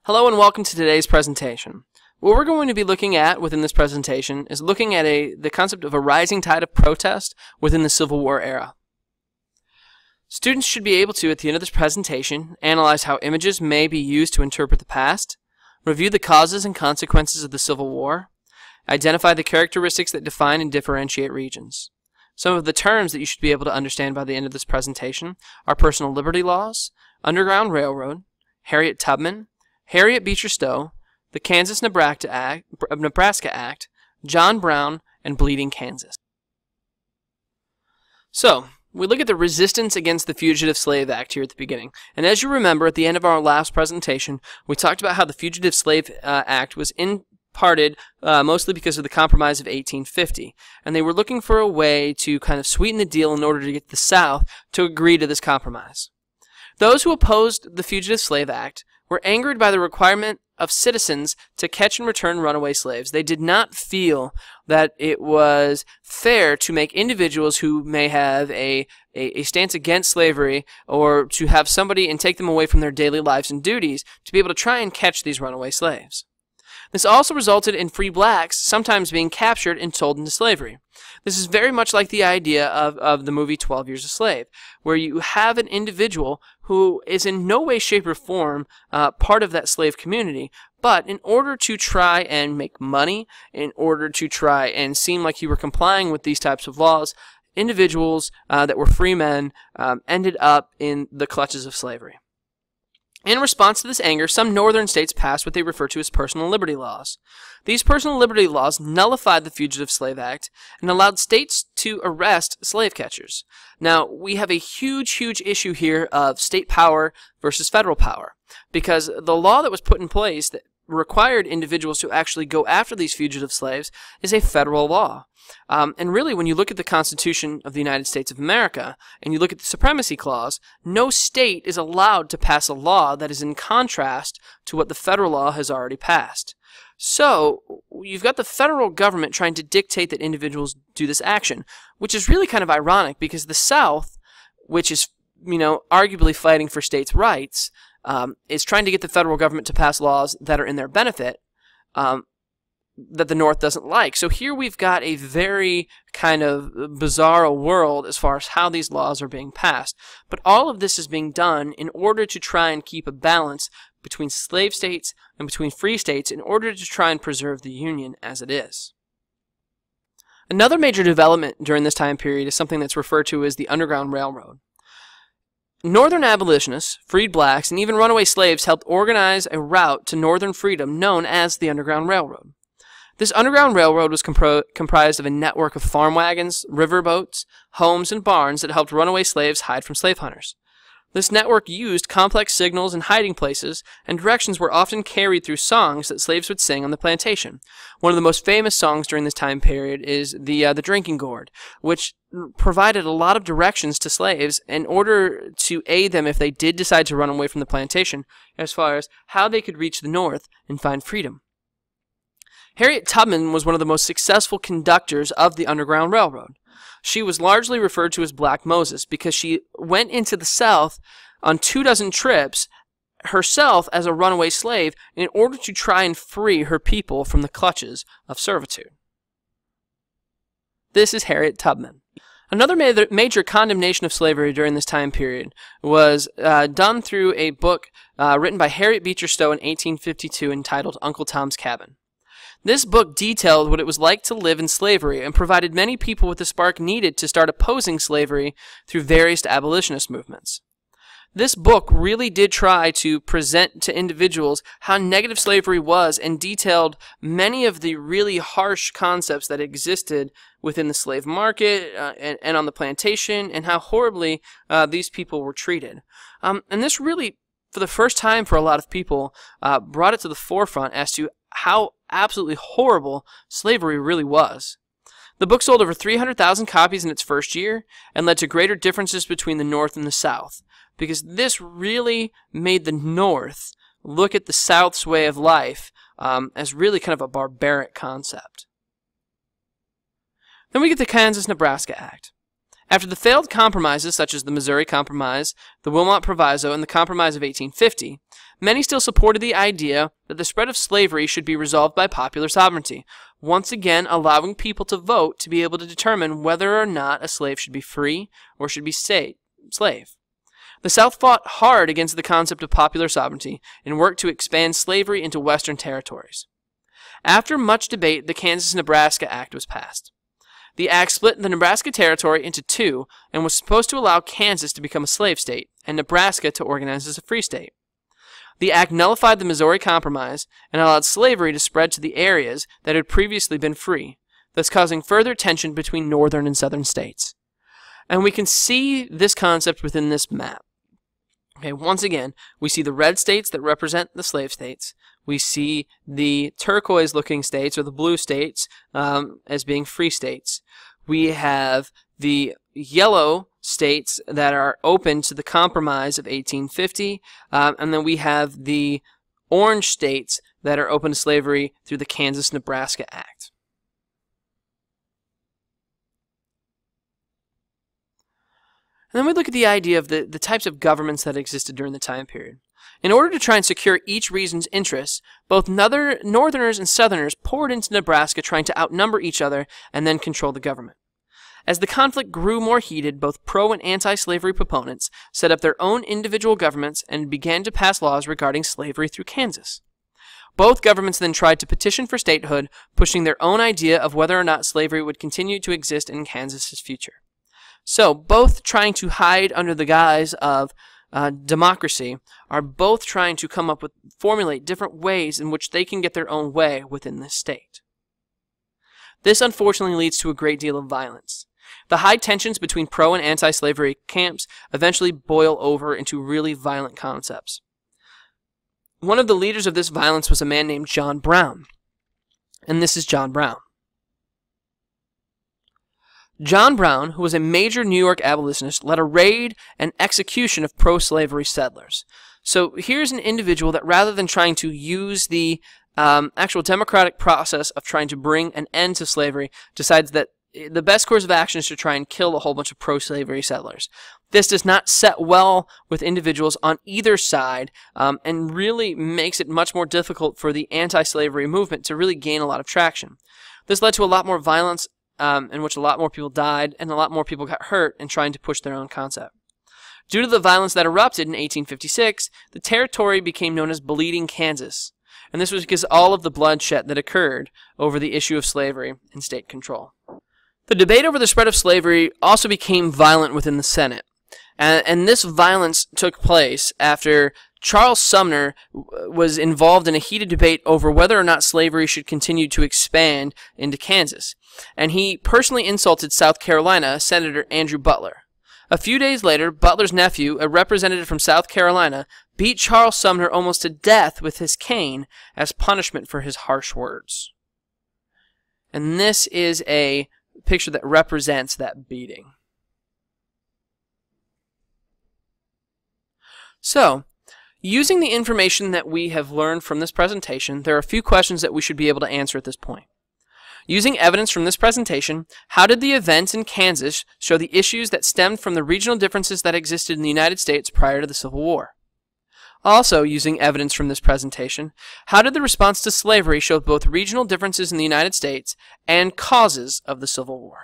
Hello and welcome to today's presentation. What we're going to be looking at within this presentation is looking at the concept of a rising tide of protest within the Civil War era. Students should be able to, at the end of this presentation, analyze how images may be used to interpret the past, review the causes and consequences of the Civil War, identify the characteristics that define and differentiate regions. Some of the terms that you should be able to understand by the end of this presentation are personal liberty laws, Underground Railroad, Harriet Tubman, Harriet Beecher Stowe, the Kansas-Nebraska Act, John Brown, and Bleeding Kansas. So, we look at the resistance against the Fugitive Slave Act here at the beginning. And as you remember, at the end of our last presentation, we talked about how the Fugitive Slave Act was imparted mostly because of the Compromise of 1850. And they were looking for a way to kind of sweeten the deal in order to get the South to agree to this compromise. Those who opposed the Fugitive Slave Act were angered by the requirement of citizens to catch and return runaway slaves. They did not feel that it was fair to make individuals who may have a stance against slavery or to have somebody and take them away from their daily lives and duties to be able to try and catch these runaway slaves. This also resulted in free blacks sometimes being captured and sold into slavery. This is very much like the idea of the movie 12 Years a Slave, where you have an individual who is in no way, shape, or form part of that slave community, but in order to try and make money, in order to try and seem like you were complying with these types of laws, individuals that were free men ended up in the clutches of slavery. In response to this anger, some northern states passed what they refer to as personal liberty laws. These personal liberty laws nullified the Fugitive Slave Act and allowed states to arrest slave catchers. Now, we have a huge issue here of state power versus federal power, because the law that was put in place that required individuals to actually go after these fugitive slaves is a federal law. And really, when you look at the Constitution of the United States of America, and you look at the Supremacy Clause, no state is allowed to pass a law that is in contrast to what the federal law has already passed. So, you've got the federal government trying to dictate that individuals do this action, which is really kind of ironic because the South, which is, arguably fighting for states' rights, is trying to get the federal government to pass laws that are in their benefit, that the North doesn't like. So here we've got a very kind of bizarre world as far as how these laws are being passed. But all of this is being done in order to try and keep a balance between slave states and between free states in order to try and preserve the Union as it is. Another major development during this time period is something that's referred to as the Underground Railroad. Northern abolitionists, freed blacks, and even runaway slaves helped organize a route to northern freedom known as the Underground Railroad. This Underground Railroad was comprised of a network of farm wagons, riverboats, homes, and barns that helped runaway slaves hide from slave hunters. This network used complex signals and hiding places, and directions were often carried through songs that slaves would sing on the plantation. One of the most famous songs during this time period is the Drinking Gourd, which provided a lot of directions to slaves in order to aid them if they did decide to run away from the plantation, as far as how they could reach the north and find freedom. Harriet Tubman was one of the most successful conductors of the Underground Railroad. She was largely referred to as Black Moses because she went into the South on 24 trips herself as a runaway slave in order to try and free her people from the clutches of servitude. This is Harriet Tubman. Another major condemnation of slavery during this time period was done through a book written by Harriet Beecher Stowe in 1852 entitled Uncle Tom's Cabin. This book detailed what it was like to live in slavery and provided many people with the spark needed to start opposing slavery through various abolitionist movements. This book really did try to present to individuals how negative slavery was and detailed many of the really harsh concepts that existed within the slave market and on the plantation and how horribly these people were treated. And this really, for the first time for a lot of people, brought it to the forefront as to how absolutely horrible slavery really was. The book sold over 300,000 copies in its first year and led to greater differences between the North and the South, because this really made the North look at the South's way of life as really kind of a barbaric concept. Then we get the Kansas-Nebraska Act. After the failed compromises such as the Missouri Compromise, the Wilmot Proviso, and the Compromise of 1850, many still supported the idea that the spread of slavery should be resolved by popular sovereignty, once again allowing people to vote to be able to determine whether or not a slave should be free or should be slave. The South fought hard against the concept of popular sovereignty and worked to expand slavery into Western territories. After much debate, the Kansas-Nebraska Act was passed. The act split the Nebraska Territory into two and was supposed to allow Kansas to become a slave state and Nebraska to organize as a free state. The act nullified the Missouri Compromise and allowed slavery to spread to the areas that had previously been free, thus causing further tension between northern and southern states. And we can see this concept within this map. Okay, once again, we see the red states that represent the slave states. We see the turquoise-looking states, or the blue states, as being free states. We have the yellow states that are open to the Compromise of 1850, and then we have the orange states that are open to slavery through the Kansas-Nebraska Act. And then we look at the idea of the types of governments that existed during the time period. In order to try and secure each region's interests, both Northerners and Southerners poured into Nebraska trying to outnumber each other and then control the government. As the conflict grew more heated, both pro- and anti-slavery proponents set up their own individual governments and began to pass laws regarding slavery through Kansas. Both governments then tried to petition for statehood, pushing their own idea of whether or not slavery would continue to exist in Kansas's future. So, both trying to hide under the guise of democracy are both trying to formulate different ways in which they can get their own way within this state. This unfortunately leads to a great deal of violence. The high tensions between pro- and anti-slavery camps eventually boil over into really violent concepts. One of the leaders of this violence was a man named John Brown. And this is John Brown. John Brown, who was a major New York abolitionist, led a raid and execution of pro-slavery settlers. So here's an individual that, rather than trying to use the actual democratic process of trying to bring an end to slavery, decides that the best course of action is to try and kill a whole bunch of pro-slavery settlers. This does not set well with individuals on either side, and really makes it much more difficult for the anti-slavery movement to really gain a lot of traction. This led to a lot more violence, in which a lot more people died and a lot more people got hurt in trying to push their own concept. Due to the violence that erupted in 1856, the territory became known as Bleeding Kansas, and this was because all of the bloodshed that occurred over the issue of slavery and state control. The debate over the spread of slavery also became violent within the Senate, and this violence took place after Charles Sumner was involved in a heated debate over whether or not slavery should continue to expand into Kansas, and he personally insulted South Carolina Senator Andrew Butler. A few days later, Butler's nephew, a representative from South Carolina, beat Charles Sumner almost to death with his cane as punishment for his harsh words. And this is a picture that represents that beating. So, using the information that we have learned from this presentation, there are a few questions that we should be able to answer at this point. Using evidence from this presentation, how did the events in Kansas show the issues that stemmed from the regional differences that existed in the United States prior to the Civil War? Also, using evidence from this presentation, how did the response to slavery show both regional differences in the United States and causes of the Civil War?